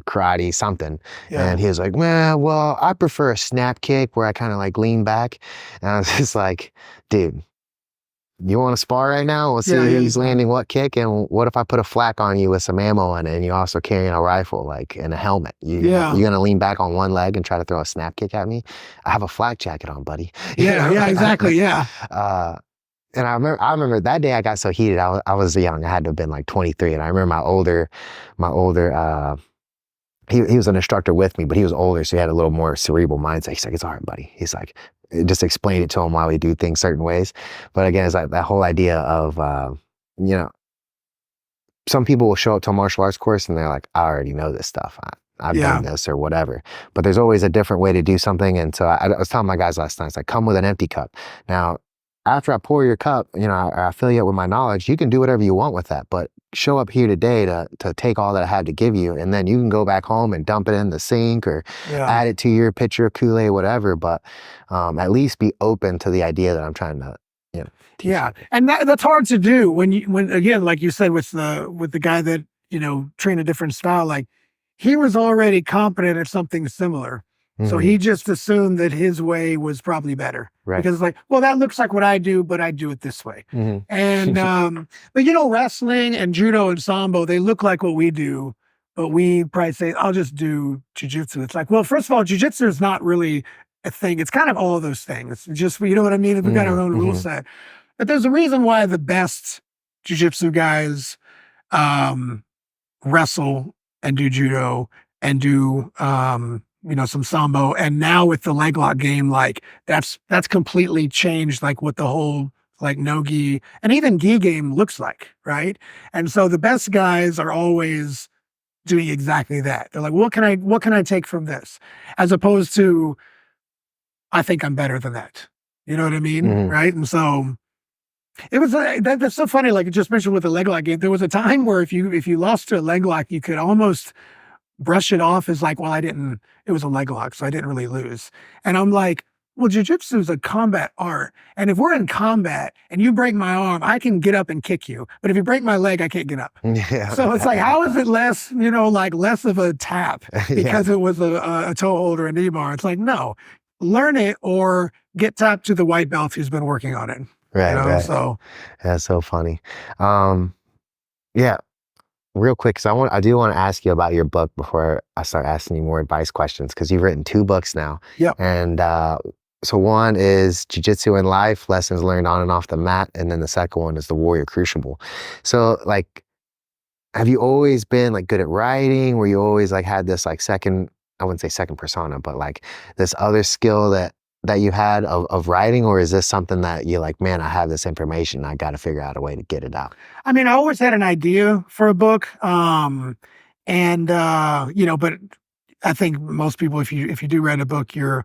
karate something, Yeah. and he was like, "Man, well, I prefer a snap kick where I kind of like lean back." And I was just like, "Dude, you want to spar right now? We'll see who's landing what kick. And what if I put a flak on you with some ammo in it and you're also carrying a rifle, like, and a helmet? You're going to lean back on one leg and try to throw a snap kick at me? I have a flak jacket on, buddy." Yeah, exactly. Yeah. And I remember that day I got so heated. I was young. I had to have been like 23. And I remember my older, he was an instructor with me, but he was older, so he had a little more cerebral mindset. He's like, "It's all right, buddy." He's like, just explain it to him why we do things certain ways. But again, it's like that whole idea of, some people will show up to a martial arts course and they're like, "I already know this stuff. I've done this or whatever." But there's always a different way to do something. And so I was telling my guys last night, it's like, come with an empty cup. Now, after I pour your cup, I fill you up with my knowledge, you can do whatever you want with that. But show up here today to take all that I had to give you, and then you can go back home and dump it in the sink or add it to your pitcher of Kool-Aid, whatever. But at least be open to the idea that I'm trying to, teach you. And that's hard to do when again, like you said, with the guy that trained a different style, like he was already competent at something similar. So he just assumed that his way was probably better. Right. Because it's like, well, that looks like what I do, but I do it this way. And, but wrestling and judo and sambo, they look like what we do, but we probably say, "I'll just do jiu-jitsu." It's like, well, first of all, jiu-jitsu is not really a thing. It's kind of all of those things. It's just, you know what I mean? We've got our own rule set. But there's a reason why the best jiu-jitsu guys wrestle and do judo and do, some sambo. And now with the leg lock game, like that's completely changed like what the whole like no gi and even gi game looks like, right? And so the best guys are always doing exactly that. They're like, what can I take from this? As opposed to, I think I'm better than that. You know what I mean? Right? And so it was that's so funny. Like you just mentioned with the leg lock game, there was a time where if you lost to a leg lock, you could almost brush it off as like, well, it was a leg lock, so I didn't really lose. And I'm like, well, jiu-jitsu is a combat art. And if we're in combat and you break my arm, I can get up and kick you. But if you break my leg, I can't get up. Yeah. So it's like, how is it less, less of a tap because it was a toe hold or a knee bar? It's like, no, learn it or get tapped to the white belt who's been working on it. Right. So that's so funny. Yeah. Real quick, because I do want to ask you about your book before I start asking you more advice questions, because you've written 2 books now. Yep. And so one is Jiu Jitsu in Life, Lessons Learned on and Off the Mat. And then the second one is The Warrior Crucible. So like, have you always been like good at writing? Were you always like had this like I wouldn't say second persona, but like this other skill that you had of writing? Or is this something that you're like, man, I have this information, I got to figure out a way to get it out? I mean, I always had an idea for a book. But I think most people, if you do write a book, you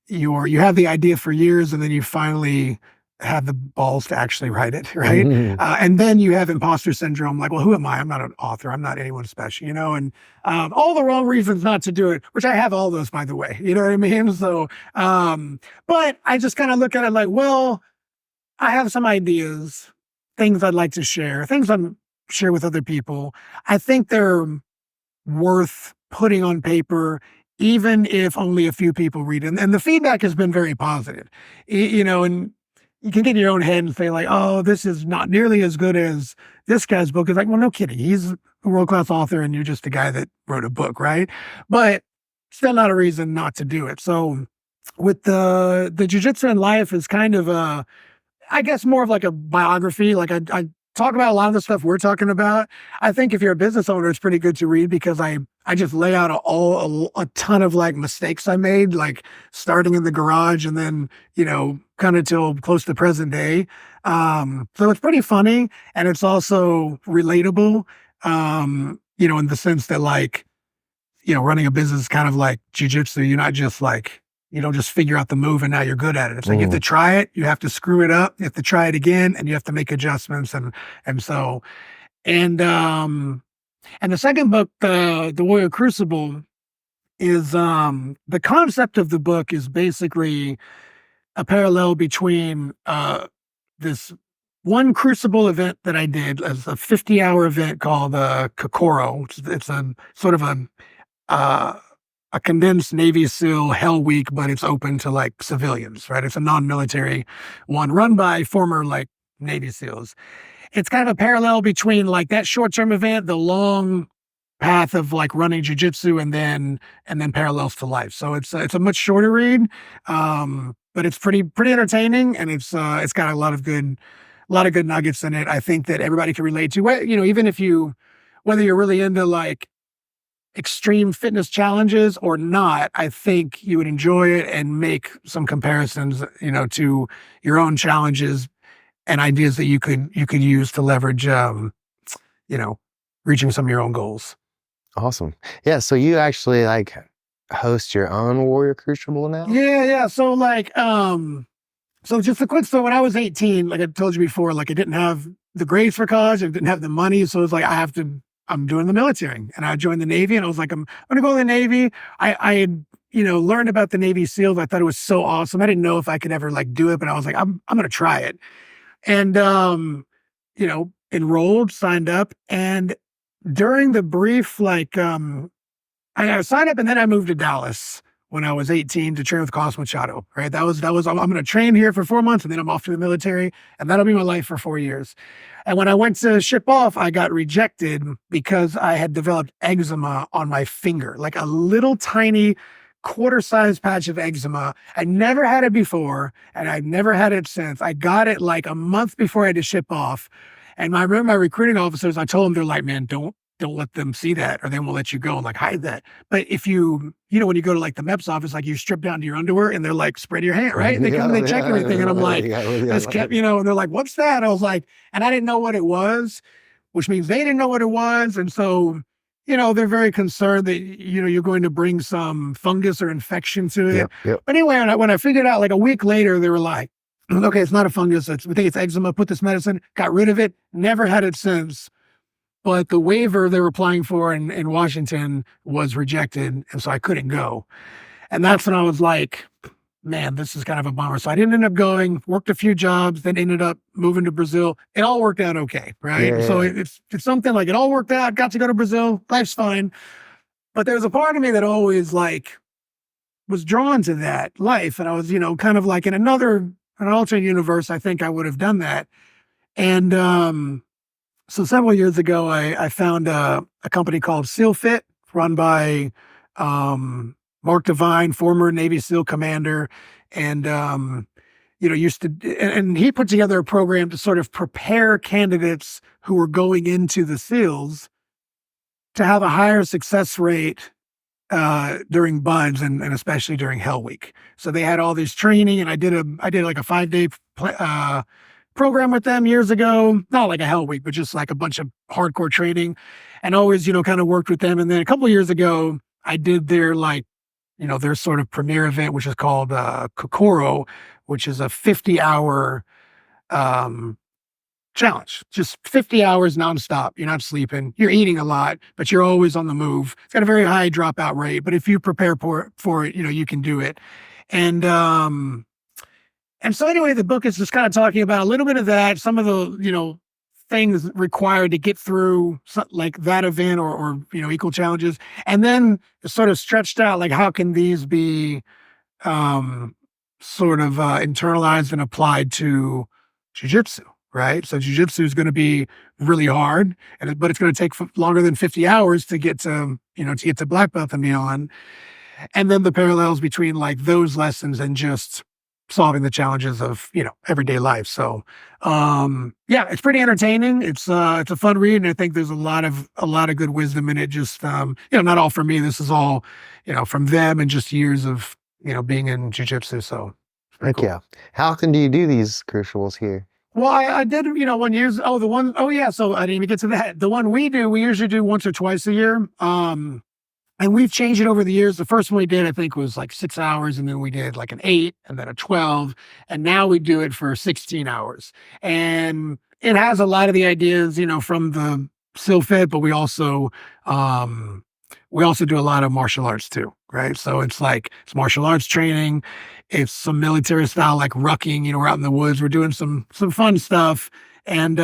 have the idea for years and then you finally have the balls to actually write it, right? And then you have imposter syndrome, like, well, who am I? I'm not an author. I'm not anyone special, and all the wrong reasons not to do it, which I have all those, by the way, you know what I mean? So, but I just kind of look at it like, well, I have some ideas, things I'd like to share, things I'm share with other people. I think they're worth putting on paper, even if only a few people read it. And the feedback has been very positive, and you can get in your own head and say like, oh, this is not nearly as good as this guy's book. It's like, well, no kidding. He's a world-class author and you're just a guy that wrote a book, right? But still not a reason not to do it. So with the Jiu-Jitsu in Life is kind of I guess more of like a biography. Like I talk about a lot of the stuff we're talking about. I think if you're a business owner, it's pretty good to read because I just lay out a ton of like mistakes I made, like starting in the garage and then, kind of till close to present day. So it's pretty funny and it's also relatable, in the sense that like, running a business is kind of like jujitsu. You're not just like, you don't just figure out the move and now you're good at it. It's like you have to try it, you have to screw it up, you have to try it again, and you have to make adjustments. And so, and the second book, the Warrior Crucible, is the concept of the book is basically a parallel between this one Crucible event that I did as a 50-hour event called Kokoro. It's a sort of a condensed Navy SEAL Hell Week, but it's open to like civilians, right? It's a non-military one run by former like Navy SEALs. It's kind of a parallel between like that short-term event, the long path of like running jujitsu, and then parallels to life. So it's a much shorter read, but it's pretty entertaining, and it's got a lot of good nuggets in it. I think that everybody can relate to. Even if whether you're really into like extreme fitness challenges or not, I think you would enjoy it and make some comparisons, to your own challenges and ideas that you could use to leverage, reaching some of your own goals. Awesome. Yeah. So you actually like host your own Warrior Crucible now? Yeah. So like, so just a quick story. When I was 18, like I told you before, like I didn't have the grades for college, I didn't have the money. So it's like, I'm doing the military, and I joined the Navy, and I was like, I'm going to go to the Navy. I had, learned about the Navy SEALs. I thought it was so awesome. I didn't know if I could ever like do it, but I was like, I'm going to try it. And, enrolled, signed up. And during the brief, like, I signed up, and then I moved to Dallas when I was 18 to train with Carlos Machado, right? That was, I'm going to train here for 4 months, and then I'm off to the military, and that'll be my life for 4 years. And when I went to ship off, I got rejected because I had developed eczema on my finger, like a little tiny quarter-sized patch of eczema. I never had it before, and I've never had it since. I got it like a month before I had to ship off. And I remember my recruiting officers, I told them, they're like, man, don't let them see that, or they won't let you go. Like, hide that. But if when you go to like the MEPS office, like you strip down to your underwear and they're like, spread your hand, right? And they come and they check everything. And I'm like, this kept, and they're like, what's that? I was like, and I didn't know what it was, which means they didn't know what it was. And so, they're very concerned that, you're going to bring some fungus or infection to it. Yep. But anyway, when I figured out, like a week later, they were like, okay, it's not a fungus. We think it's eczema. Put this medicine, got rid of it. Never had it since. But the waiver they were applying for in Washington was rejected, and so I couldn't go. And that's when I was like, man, this is kind of a bummer. So I didn't end up going, worked a few jobs, then ended up moving to Brazil. It all worked out okay, right? Yeah. So it's something like it all worked out, got to go to Brazil, life's fine. But there was a part of me that always like was drawn to that life. And I was, kind of like in an alternate universe, I think I would have done that. And so several years ago, I found a company called SEAL Fit, run by Mark Devine, former Navy SEAL commander, and used to, and he put together a program to sort of prepare candidates who were going into the SEALs to have a higher success rate during BUDS and especially during Hell Week. So they had all this training, and I did like a 5-day program with them years ago, not like a Hell Week, but just like a bunch of hardcore training, and always, kind of worked with them. And then a couple of years ago, I did their their sort of premiere event, which is called Kokoro, which is a 50-hour challenge, just 50 hours nonstop. You're not sleeping, you're eating a lot, but you're always on the move. It's got a very high dropout rate, but if you prepare for it, you can do it. And so anyway, the book is just kind of talking about a little bit of that, some of the, things required to get through like that event or equal challenges. And then sort of stretched out, like, how can these be sort of internalized and applied to jujitsu, right? So jujitsu is going to be really hard, but it's going to take longer than 50 hours to get to black belt and beyond. And then the parallels between like those lessons and just solving the challenges of, everyday life. So, it's pretty entertaining. It's a fun read. And I think there's a lot of good wisdom in it. Just, not all from me. This is all, from them and just years of, being in jiu-jitsu. So. Heck cool. Yeah. How often do you do these crucibles here? Well, I did, 1 year. So I didn't even get to that. The one we usually do once or twice a year. And we've changed it over the years. The first one we did, I think, was like 6 hours, and then we did like an 8 and then a 12. And now we do it for 16 hours. And it has a lot of the ideas, from the still fit, but we also do a lot of martial arts too, right? So it's martial arts training, it's some military style like rucking, we're out in the woods, we're doing some fun stuff. And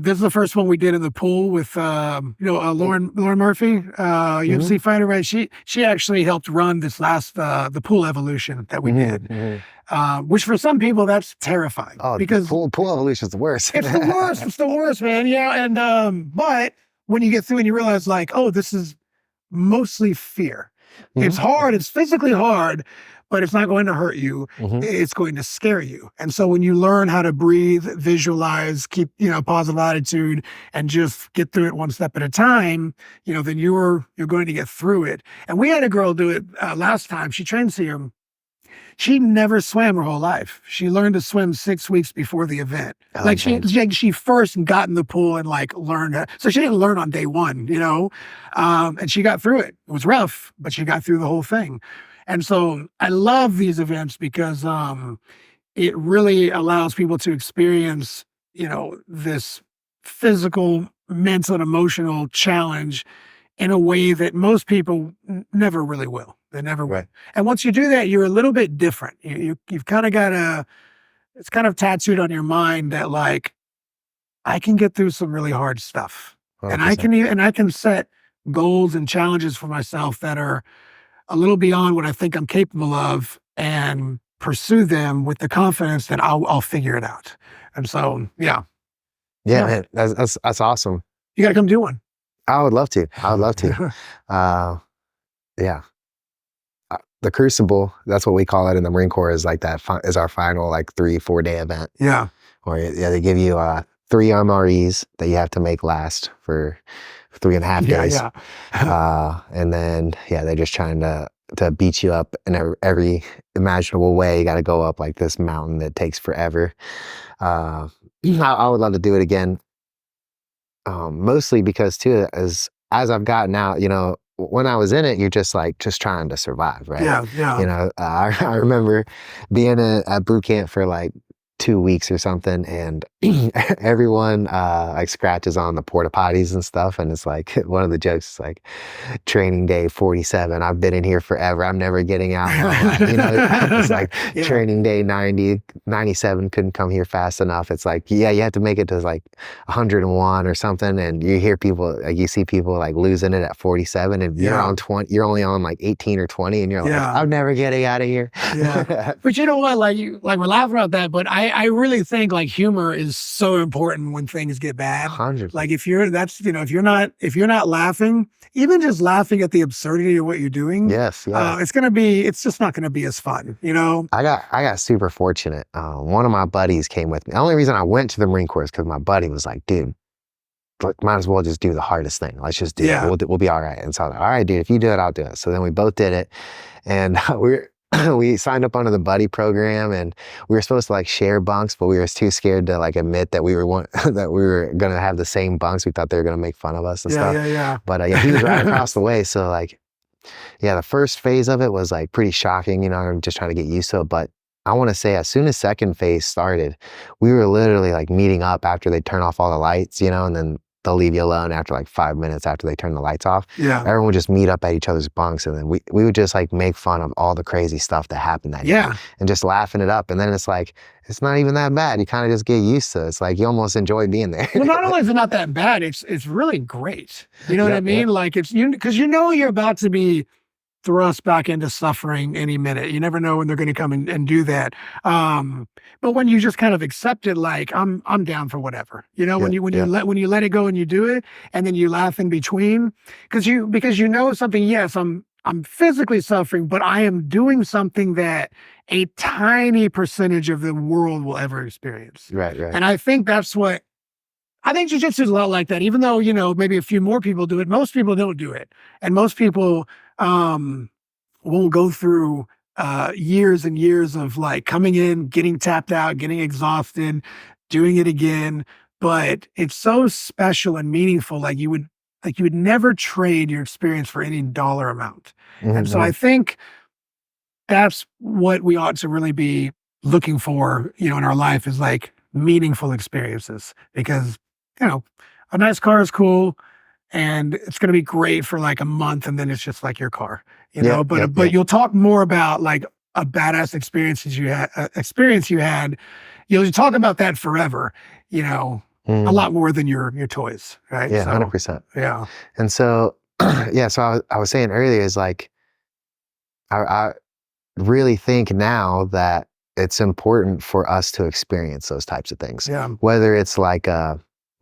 this is the first one we did in the pool with, Lauren Murphy, UFC fighter, right? She actually helped run this last, the pool evolution that we did, which for some people that's terrifying. Oh, because pool evolution is the worst. It's the worst. It's the worst, man. Yeah. And, but when you get through and you realize like, oh, this is mostly fear. It's hard. It's physically hard, but it's not going to hurt you. It's going to scare you. And so when you learn how to breathe, visualize, keep, positive attitude, and just get through it one step at a time, then you're going to get through it. And we had a girl do it last time. She trains here. She never swam her whole life. She learned to swim 6 weeks before the event. She first got in the pool and learned. So she didn't learn on day one, and she got through it. It was rough, but she got through the whole thing. And so I love these events because it really allows people to experience, this physical, mental, and emotional challenge in a way that most people never really will. They never will. And once you do that, you're a little bit different. You've kind of got it's kind of tattooed on your mind that I can get through some really hard stuff. 100%. And I can set goals and challenges for myself that are a little beyond what I think I'm capable of and pursue them with the confidence that I'll figure it out. And so, yeah. Yeah, man, that's awesome. You got to come do one. I would love to. Yeah. The Crucible, that's what we call it in the Marine Corps, is is our final 3-4 day event. Yeah. Where they give you 3 MREs that you have to make last for 3.5 days. Yeah. And then, they're just trying to beat you up in every imaginable way. You got to go up this mountain that takes forever. I would love to do it again. Mostly because too, as I've gotten out, when I was in it, you're just trying to survive, right? Yeah. I remember being at boot camp for 2 weeks or something, and everyone scratches on the porta potties and stuff, and it's one of the jokes is training day 47, I've been in here forever, I'm never getting out. It's training day 90, 97, couldn't come here fast enough. It's you have to make it to 101 or something, and you hear people you see people losing it at 47, and you're on 20, you're only on 18 or 20, and you're I'm never getting out of here. But you know what, we're laughing about that, but I really think humor is so important when things get bad. 100%. If you're not laughing, even just laughing at the absurdity of what you're doing, it's just not gonna be as fun, I got super fortunate. One of my buddies came with me. The only reason I went to the Marine Corps is because my buddy was like, dude, might as well just do the hardest thing. Let's just do it. We'll be all right. And so I was like, all right, dude, if you do it, I'll do it. So then we both did it, and we signed up under the buddy program, and we were supposed to share bunks, but we were too scared to admit that we were gonna have the same bunks. We thought they were gonna make fun of us and stuff. But he was right across the way. So the first phase of it was pretty shocking. I'm just trying to get used to it. But I want to say, as soon as second phase started, we were literally meeting up after they turn off all the lights, and then they'll leave you alone after 5 minutes after they turn the lights off. Everyone would just meet up at each other's bunks, and then we would just make fun of all the crazy stuff that happened that day, and just laughing it up. And then it's it's not even that bad. You kind of just get used to it. It's you almost enjoy being there. Well, not only is it not that bad, it's really great. You know what I mean? It's because you're about to be thrust back into suffering any minute. You never know when they're going to come and do that. But when you just kind of accept it, I'm down for whatever, when you let it go and you do it, and then you laugh in between, because something. Yes, I'm physically suffering, but I am doing something that a tiny percentage of the world will ever experience. Right. And I think that's what. I think jiu-jitsu is a lot like that. Even though maybe a few more people do it, most people don't do it, and most people won't go through years and years of coming in, getting tapped out, getting exhausted, doing it again. But it's so special and meaningful. like you would never trade your experience for any dollar amount. And so I Mhm. think that's what we ought to really be looking for, in our life is like meaningful experiences because, you know, a nice car is cool and it's going to be great for like a month and then it's just like your car, Yep, yep, but yep. you'll talk more about like a badass experience you had. You'll talk about that forever, a Mm, lot more than your toys. Right. yeah, So, 100%. yeah. And so, yeah, so I was saying earlier is like, I really think now that it's important for us to experience those types of things. Yeah. Whether it's like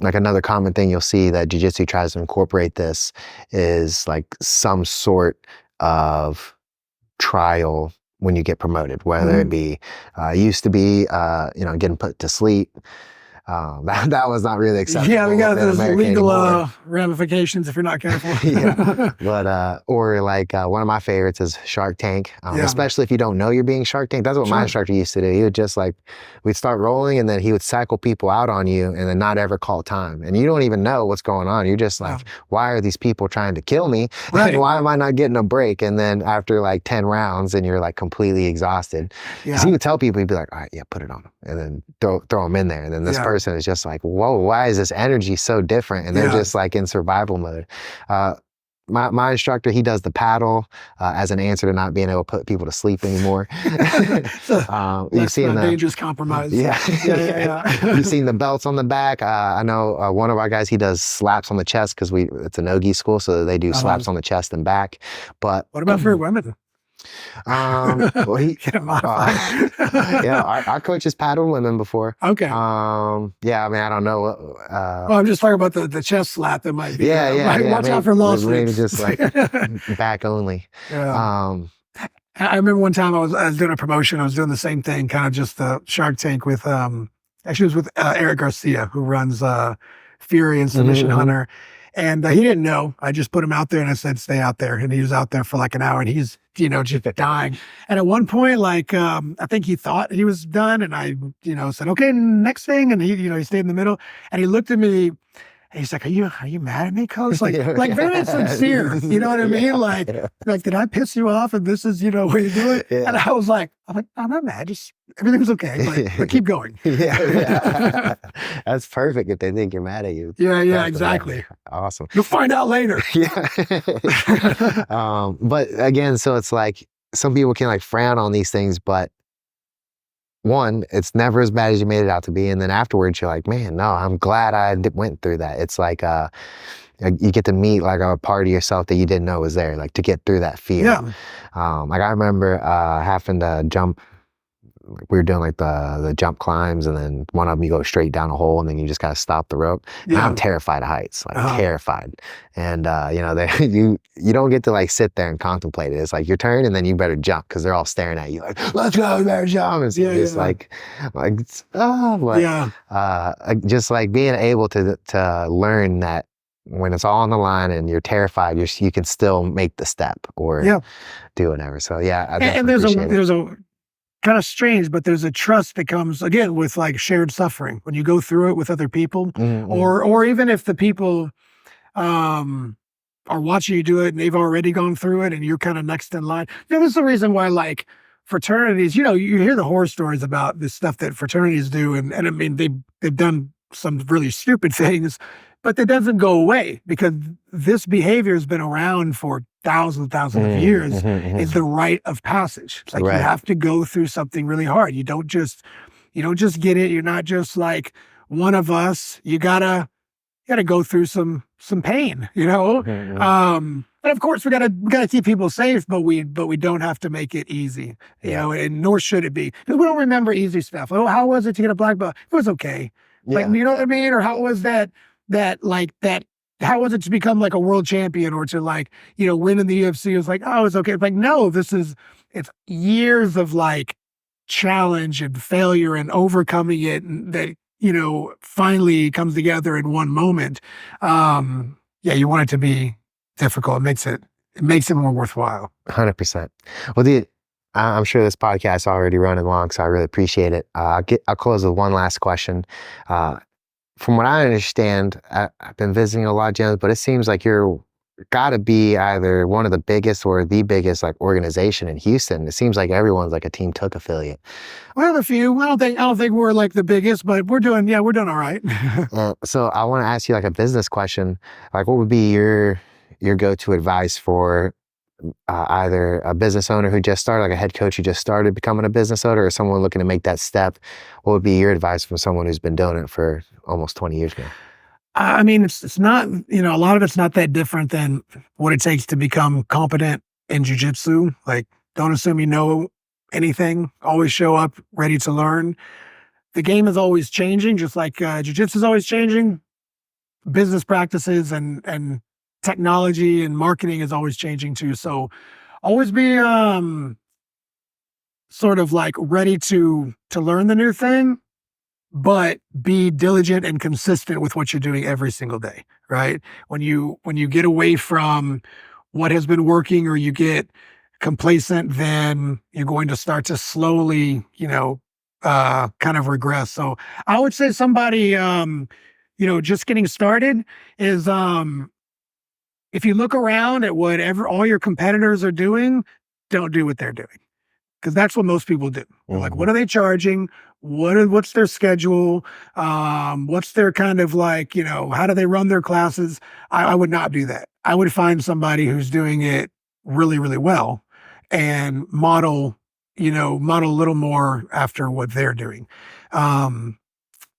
another common thing you'll see that jiu-jitsu tries to incorporate this is like some sort of trial when you get promoted, whether it Mhm. be used to be getting put to sleep. That was not really Yeah. We acceptable got in those America legal anymore. ramifications if you're not careful. Yeah, but or like one of my favorites is Shark Tank, Yeah. especially if you don't know you're being Shark Tank. That's what my Sure. instructor used to do. He would just like, we'd start rolling and then he would cycle people out on you and then not ever call time. And you don't even know what's going on. You're just Yeah. like, why are these people trying to kill me? Right. And why am I not getting a break? And then after like 10 rounds and you're like completely exhausted, because Yeah. he would tell people, he'd be like, all right, yeah, put it on them. And then throw them in there. And then this Yeah. person is just like, whoa, why is this energy so different? And they're Yeah. just like in survival mode. My instructor, he does the paddle as an answer to not being able to put people to sleep anymore. You've That's seen a the dangerous compromise. yeah, Yeah. you've seen the belts on the back. I know one of our guys, he does slaps on the chest because it's a no-gi school, so they do slaps on the chest and back. But What about for women? well, Get it modified. yeah, our coaches paddled women before. Okay. Yeah, I mean, I don't know. Well, I'm just talking about the chest slap that might be. Yeah. Watch out for Maybe lawsuits. just like back only. Yeah. Um, I remember one time I was doing a promotion. I was doing the same thing, kind of just the Shark Tank with actually it was with Eric Garcia, who runs Fury and Submission Hunter. And he didn't know. I just put him out there and I said, stay out there. And he was out there for like an hour and he's, just dying. And at one point, like, I think he thought he was done. And I, said, okay, next thing. And he stayed in the middle and he looked at me and he's like, are you mad at me, coach? Like, like very sincere. You know what I mean? Like, did I piss you off? And this is, what you do it. Yeah. And I was like, I'm not mad. Just everything's okay. But keep going. yeah. That's perfect if they think you're mad at you. Yeah, exactly. Awesome. You'll find out later. Yeah. But again, so it's like some people can like frown on these things, but one, it's never as bad as you made it out to be. And then afterwards, you're like, man, no, I'm glad I went through that. It's like you get to meet like a part of yourself that you didn't know was there, like to get through that fear. Yeah. Like I remember having to jump. We were doing like the jump climbs, and then one of them you go straight down a hole, and then you just gotta stop the rope. And I'm terrified of heights, like terrified. And you don't get to like sit there and contemplate it. It's like your turn, and then you better jump because they're all staring at you like, "Let's go, you better jump!" And so just like just like being able to learn that when it's all on the line and you're terrified, you can still make the step or do whatever. So yeah, and there's a kind of strange, but there's a trust that comes again with like shared suffering when you go through it with other people, or even if the people are watching you do it and they've already gone through it and you're kind of next in line. This is the reason why like fraternities, you hear the horror stories about the stuff that fraternities do, and I mean they've done some really stupid things, but that doesn't go away because this behavior has been around for thousands of years. It's the rite of passage. It's like you have to go through something really hard. You don't just get it. You're not just like one of us. You gotta go through some pain, And of course we gotta keep people safe, but we don't have to make it easy, and nor should it be. Because we don't remember easy stuff. Oh, how was it to get a black belt? It was okay. Like, you know what I mean? Or how was that how was it to become like a world champion or to like, win in the UFC? It was like, oh, it's okay. It's like, no, it's years of like challenge and failure and overcoming it and that, finally comes together in one moment. You want it to be difficult. It makes it more worthwhile. 100%. Well, I'm sure this podcast is already running long, so I really appreciate it. I'll close with one last question. from what I understand, I've been visiting a lot of gyms, but it seems like you're got to be either one of the biggest or the biggest like organization in Houston. It seems like everyone's like a Team Took affiliate. We have a few. I don't think we're like the biggest, but we're doing all right. So I want to ask you like a business question. Like, what would be your go-to advice for either a business owner who just started, like a head coach who just started becoming a business owner, or someone looking to make that step? What would be your advice from someone who's been doing it for almost 20 years now? I mean, it's not, a lot of it's not that different than what it takes to become competent in jujitsu. Like, don't assume you know anything. Always show up ready to learn. The game is always changing, just like jujitsu is always changing. Business practices and technology and marketing is always changing too. So always be sort of like ready to learn the new thing, but be diligent and consistent with what you're doing every single day, right? When you get away from what has been working or you get complacent, then you're going to start to slowly, kind of regress. So I would say somebody, just getting started is, if you look around at whatever all your competitors are doing, don't do what they're doing. Because that's what most people do. They're like, what are they charging? What's their schedule? What's their kind of like, how do they run their classes? I would not do that. I would find somebody who's doing it really, really well and model a little more after what they're doing.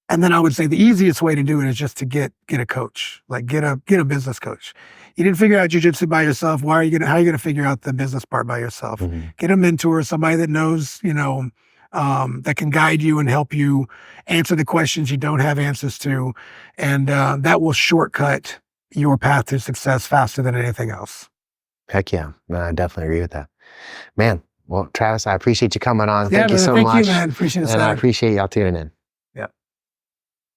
And then I would say the easiest way to do it is just to get a coach, like get a business coach. You didn't figure out jujitsu by yourself. How are you gonna figure out the business part by yourself? Get a mentor, somebody that knows, that can guide you and help you answer the questions you don't have answers to. And that will shortcut your path to success faster than anything else. Heck yeah. No, I definitely agree with that. Man, well, Travis, I appreciate you coming on. Yeah, Thank you man, so thank much. you, man. Appreciate it. And I appreciate y'all tuning in.